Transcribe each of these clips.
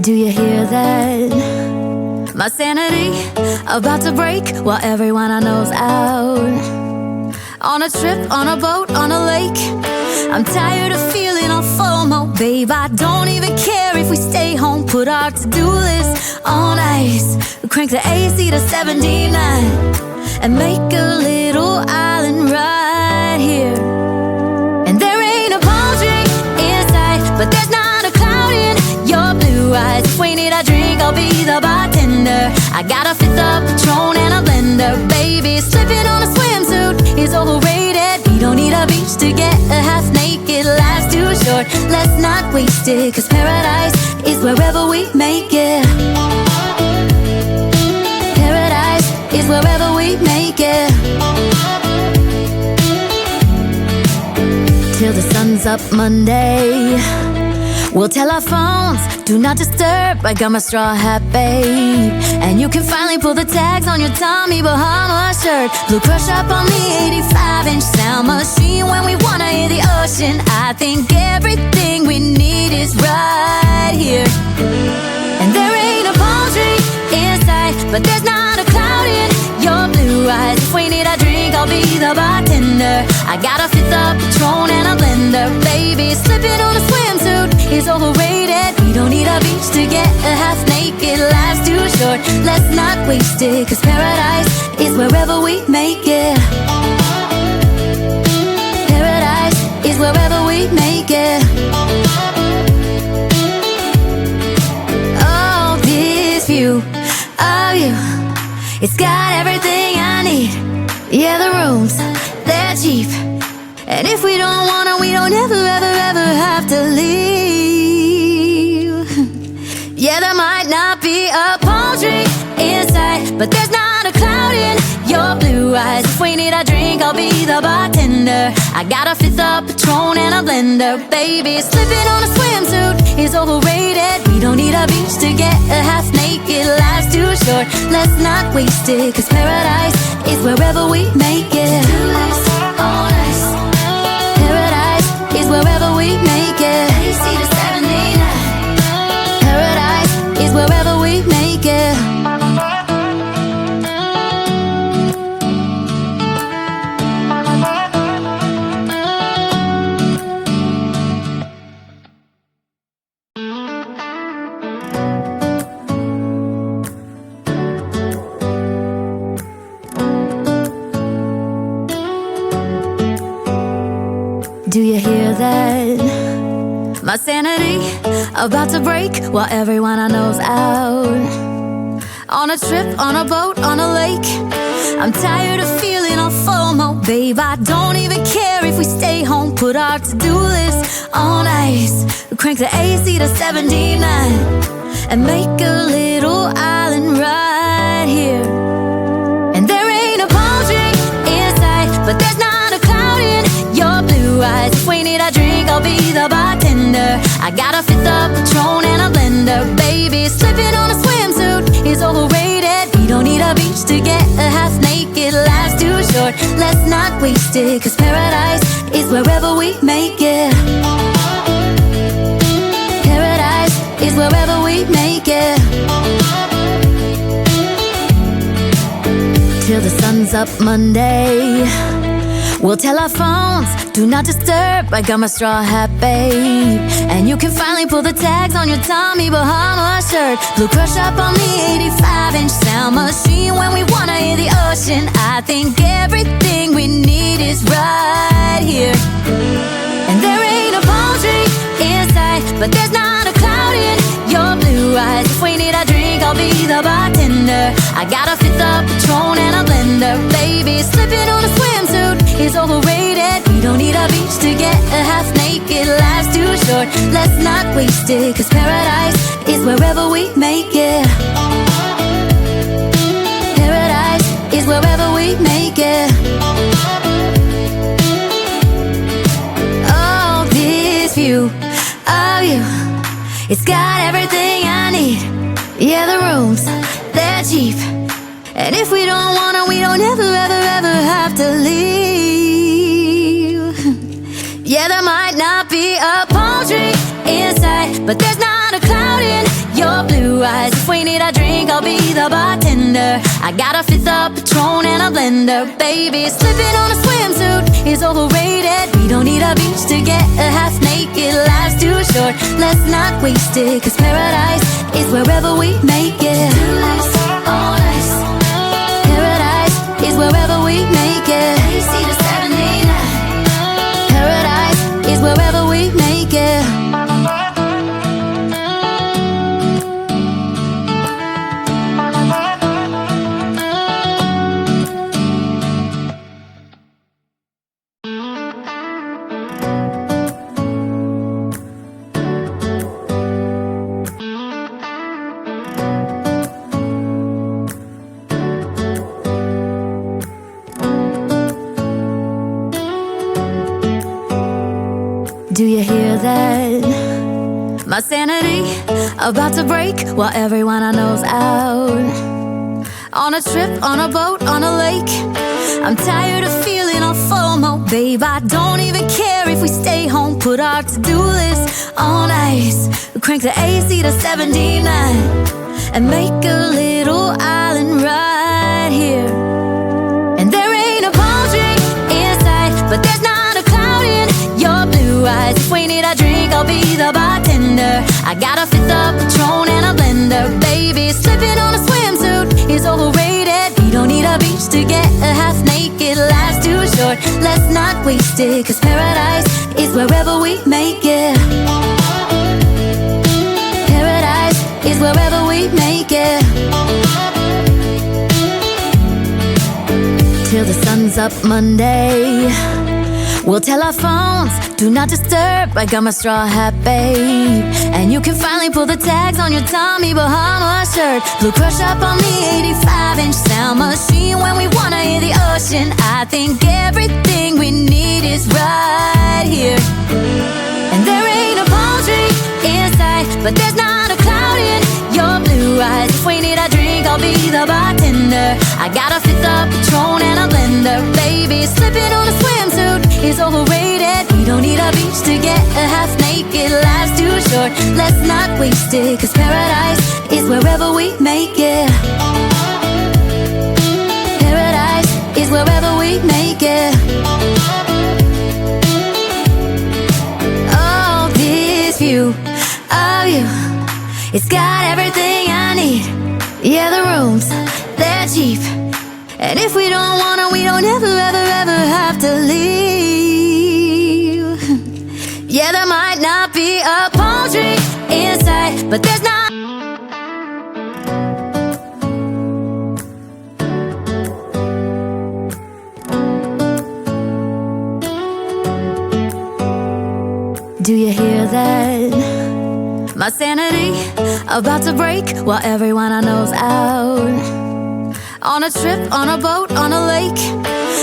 Do you hear that? My sanity about to break while everyone I know's out. On a trip, on a boat, on a lake. I'm tired of feeling on FOMO, babe. I don't even care if we stay home. Put our to-do list on ice. Crank the AC to 79 and make a little island right here. And there ain't a palm tree in sight, but there's not a cloud in your blue eyes. If we need a drink, I'll be the bartender. I got a fifth of Patron and a blender, baby. Slipping on a swimsuit is overrated. We don't need a beach to get a half naked. Life's too short, let's not waste it, 'cause paradise is wherever we make it. Paradise is wherever we make it. Till the sun's up Monday, we'll tell our phones, do not disturb. I got my straw hat, babe. And you can finally pull the tags on your Tommy Bahama shirt. Blue crush up on the 85-inch sound machine when we wanna hear the ocean. I think everything we need is right here. And there ain't a palm tree in sight, but there's not a cloud in your blue eyes. If we need a drink, I'll be the bartender. I got a fifth of Patron and a blender, baby. Slipping on a swimsuit is overrated. We don't need a beach to get a half naked. Life's too short, let's not waste it, 'cause paradise is wherever we make it. Paradise is wherever we make it. Oh, this view of you, it's got everything I need. Yeah, the rooms, they're cheap. And if we don't wanna, we don't ever, ever, ever have to leave. Yeah, there might not be a palm tree in sight, but there's not a cloud in your blue eyes. If we need a drink, I'll be the bartender. I got a fifth of Patron and a blender, baby. Slipping on a swimsuit is overrated. We don't need a beach to get a half naked. Life's too short, let's not waste it, 'cause paradise is wherever we make it. Paradise is wherever we make it. AC to 79. Paradise is wherever we make it. Do you hear that? My sanity about to break while everyone I know's out. On a trip, on a boat, on a lake. I'm tired of feeling on FOMO, babe. I don't even care if we stay home. Put our to-do list on ice. Crank the AC to 79 and make a little island right here. And there ain't a palm tree in sight, but there's not a cloud in your blue eyes. If we need a drink, I'll be the bartender. I got a fifth of Patron and a blender, baby. Slipping on a swimsuit is overrated. We don't need a beach to get a half naked. Life's too short, let's not waste it, 'cause paradise is wherever we make it. Paradise is wherever we make it. Till the sun's up Monday, we'll tell our phones, do not disturb. I got my straw hat, babe. And you can finally pull the tags on your Tommy Bahama shirt. Blue crush up on the 85-inch sound machine when we wanna hear the ocean. I think everything we need is right here. And there ain't a palm tree in sight, but there's not a cloud in your blue eyes. If we need a drink, I'll be the bartender. I got a fifth of Patron and a blender, baby. Slipping on a swimsuit is overrated. We don't need a beach to get a half naked. Life's too short, let's not waste it, 'cause paradise is wherever we make it. Paradise is wherever we make it. Oh, this view of you, it's got everything I need. Yeah, the rooms, they're cheap. And if we don't wanna, we don't ever, ever, ever have to leave. Yeah, there might not be a palm tree in sight, but there's not a cloud in your eyes. If we need a drink, I'll be the bartender. I got a fifth of Patron and a blender. Baby, slipping on a swimsuit is overrated. We don't need a beach to get a half naked. Life's too short, let's not waste it. Cause paradise is wherever we make it. Ice, on ice. Paradise is wherever we make it. AC to 79. Paradise is wherever we make it. Do you hear that? My sanity about to break while everyone I know's out. On a trip, on a boat, on a lake. I'm tired of feeling all FOMO, babe. I don't even care if we stay home. Put our to-do list on ice. Crank the AC to 79 and make a little island right here. And there ain't a palm tree inside, but there's not a cloud in your blue eyes. If we need a drink, I'll be the bartender. I got a fifth of Patron and a blender. Baby, slipping on a swimsuit is overrated. We don't need a beach to get a half naked. Life's too short, let's not waste it. Cause paradise is wherever we make it. Paradise is wherever we make it. Till the sun's up Monday, we'll tell our phones, do not disturb. I got my straw hat, babe. And you can finally pull the tags on your Tommy Bahama shirt. Blue crush up on the 85-inch sound machine. When we wanna hear the ocean, I think everything we need is right here. And there ain't a palm tree inside, but there's not a cloud in your blue eyes. If we need a drink, I'll be the bartender. I got a fifth of Patron and a blender. Baby, slipping on a swimsuit is overrated. We don't need a beach to get a half naked. Life's too short, let's not waste it. Cause paradise is wherever we make it. Paradise is wherever we make it. Oh, this view of you, it's got everything I need. Yeah, the rooms, they're cheap. And if we don't wanna, we don't ever, ever, ever have to leave. Yeah, there might not be a palm tree inside, but there's not. Do you hear that? My sanity about to break while everyone I know's out. On a trip, on a boat, on a lake.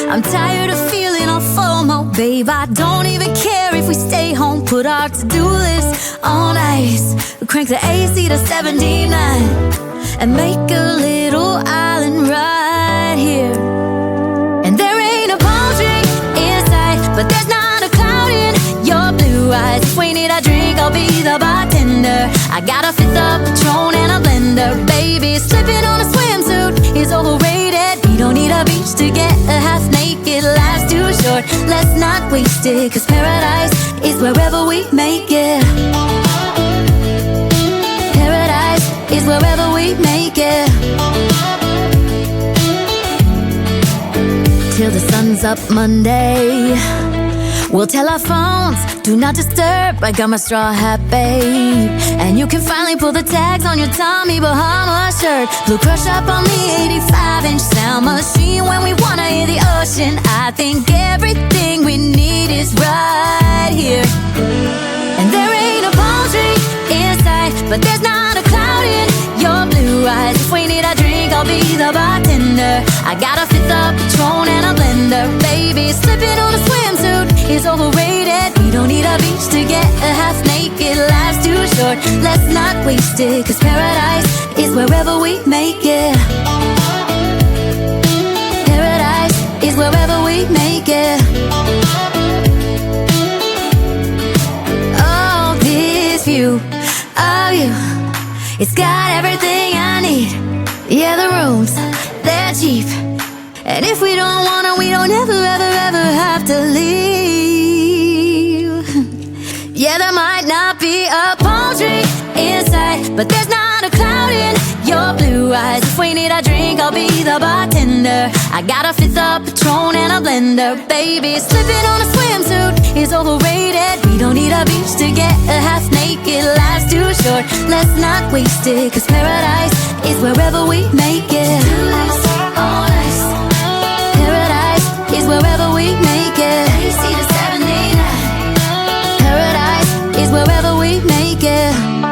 I'm tired of feeling all FOMO, babe. I don't even care if we stay home. Put our to-do list on ice. Crank the AC to 79 and make a little island right here. And there ain't a palm tree inside, but there's not a cloud in your blue eyes. If we need a drink, I'll be the bartender. I got a fifth of Patron and a blender. Baby, slipping on a swimsuit is overrated. We don't need a beach to get a half naked. Life's too short, let's not waste it. Cause paradise is wherever we make it. Paradise is wherever we make it. Till the sun's up Monday, we'll tell our phones, do not disturb. I got my straw hat, babe. And you can finally pull the tags on your Tommy Bahama shirt. Blue crush up on the 85-inch sound machine. When we wanna hear the ocean, I think everything we need is right here. And there ain't a palm tree inside, but there's not a cloud in your blue eyes. If we need a drink, I'll be the bartender. I got a fifth of Patron and a blender. Baby, slipping on a swimsuit is overrated. We don't need a beach to get a half naked. Life's too short, let's not waste it. Cause paradise is wherever we make it. Paradise is wherever we make it. Oh, this view of you, it's got everything Yeah, the rooms, they're cheap. And if we don't want it, we don't ever, ever, ever have to leave. Yeah, there might not be a palm tree inside, but there's not a cloud in your blue eyes. If we need a drink, I'll be the bartender. I got a fifth of Patron and a blender. Baby, slipping on a swimsuit is overrated. We don't need a beach to get a half naked. Life's too short, let's not waste it, 'cause paradise is wherever we make it.